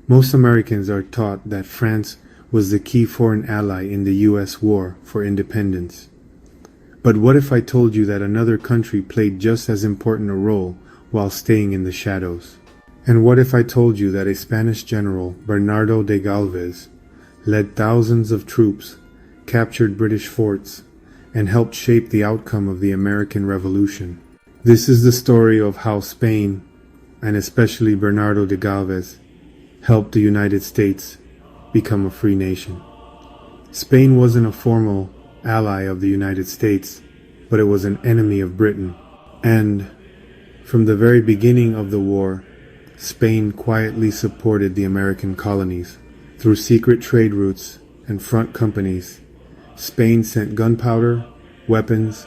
Most Americans are taught that France was the key foreign ally in the US war for independence. But what if I told you that another country played just as important a role while staying in the shadows? And what if I told you that a Spanish general, Bernardo de Galvez, led thousands of troops, captured British forts, and helped shape the outcome of the American Revolution? This is the story of how Spain, and especially Bernardo de Galvez, helped the United States become a free nation. Spain wasn't a formal ally of the United States, but it was an enemy of Britain. And from the very beginning of the war, Spain quietly supported the American colonies. Through secret trade routes and front companies, Spain sent gunpowder, weapons,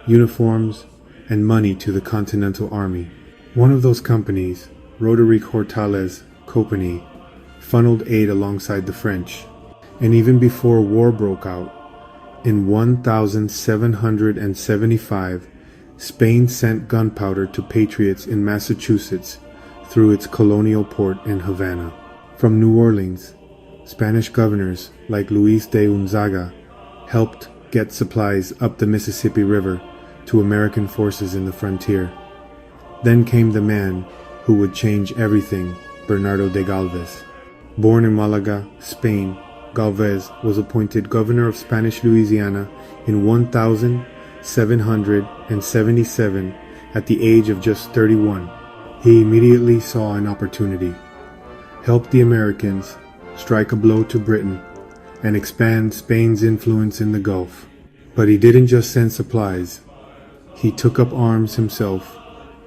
uniforms, and money to the Continental Army. One of those companies, Roderick Hortalez Company, funneled aid alongside the French. And even before war broke out, in 1775, Spain sent gunpowder to patriots in Massachusetts through its colonial port in Havana. From New Orleans, Spanish governors like Luis de Gonzaga helped get supplies up the Mississippi River to American forces in the frontier. Then came the man who would change everything, Bernardo de Galvez. Born in Malaga, Spain, Galvez was appointed governor of Spanish Louisiana in 1777 at the age of just 31. He immediately saw an opportunity, help the Americans strike a blow to Britain, and expand Spain's influence in the Gulf. But he didn't just send supplies. He took up arms himself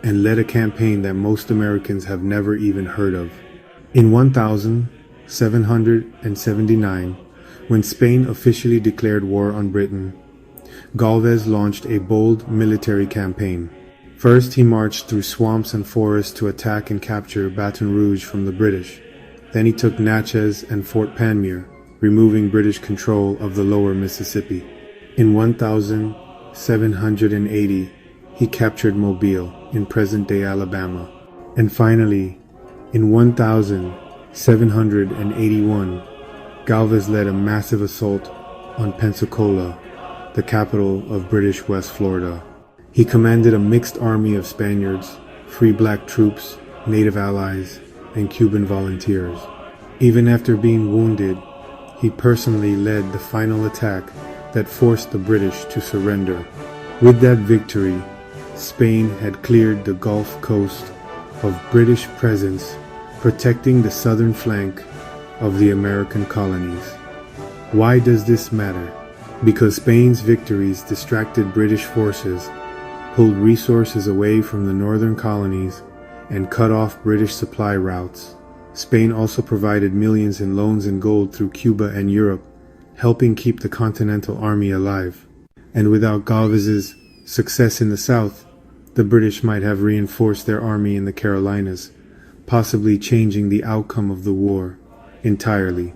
and led a campaign that most Americans have never even heard of. In 1779, when Spain officially declared war on Britain, Galvez launched a bold military campaign. First, he marched through swamps and forests to attack and capture Baton Rouge from the British. Then he took Natchez and Fort Panmure, removing British control of the lower Mississippi. In 1780, he captured Mobile in present-day Alabama. And finally, in 1781, Galvez led a massive assault on Pensacola, the capital of British West Florida. He commanded a mixed army of Spaniards, free black troops, native allies, and Cuban volunteers. Even after being wounded, he personally led the final attack that forced the British to surrender. With that victory, Spain had cleared the Gulf Coast of British presence, protecting the southern flank of the American colonies. Why does this matter? Because Spain's victories distracted British forces, pulled resources away from the northern colonies, and cut off British supply routes. Spain also provided millions in loans and gold through Cuba and Europe, helping keep the Continental Army alive. And without Galvez's success in the south, the British might have reinforced their army in the Carolinas, possibly changing the outcome of the war entirely.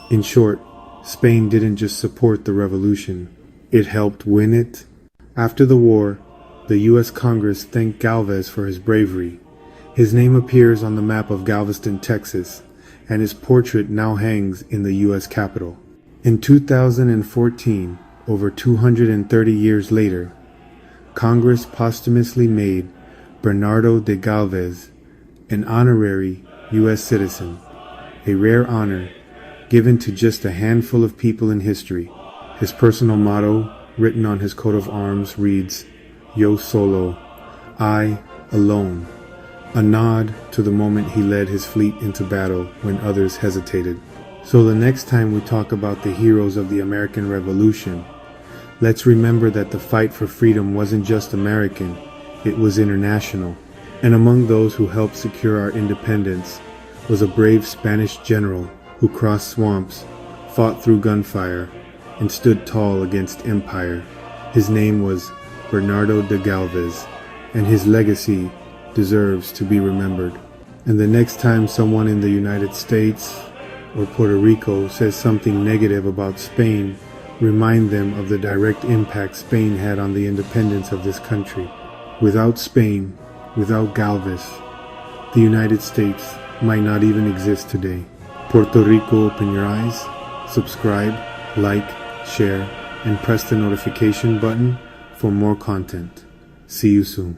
In short, Spain didn't just support the revolution, it helped win it. After the war, the U.S. Congress thanked Galvez for his bravery. His name appears on the map of Galveston, Texas, and his portrait now hangs in the U.S. Capitol. In 2014, over 230 years later, Congress posthumously made Bernardo de Galvez an honorary U.S. citizen, a rare honor given to just a handful of people in history. His personal motto, written on his coat of arms, reads, "Yo solo, I alone," a nod to the moment he led his fleet into battle when others hesitated. So the next time we talk about the heroes of the American Revolution, let's remember that the fight for freedom wasn't just American, it was international. And among those who helped secure our independence was a brave Spanish general who crossed swamps, fought through gunfire, and stood tall against empire. His name was Bernardo de Galvez, and his legacy deserves to be remembered. And the next time someone in the United States or Puerto Rico says something negative about Spain, remind them of the direct impact Spain had on the independence of this country. Without Spain, without Galvez, the United States might not even exist today. Puerto Rico, open your eyes, subscribe, like, share, and press the notification button for more content. See you soon.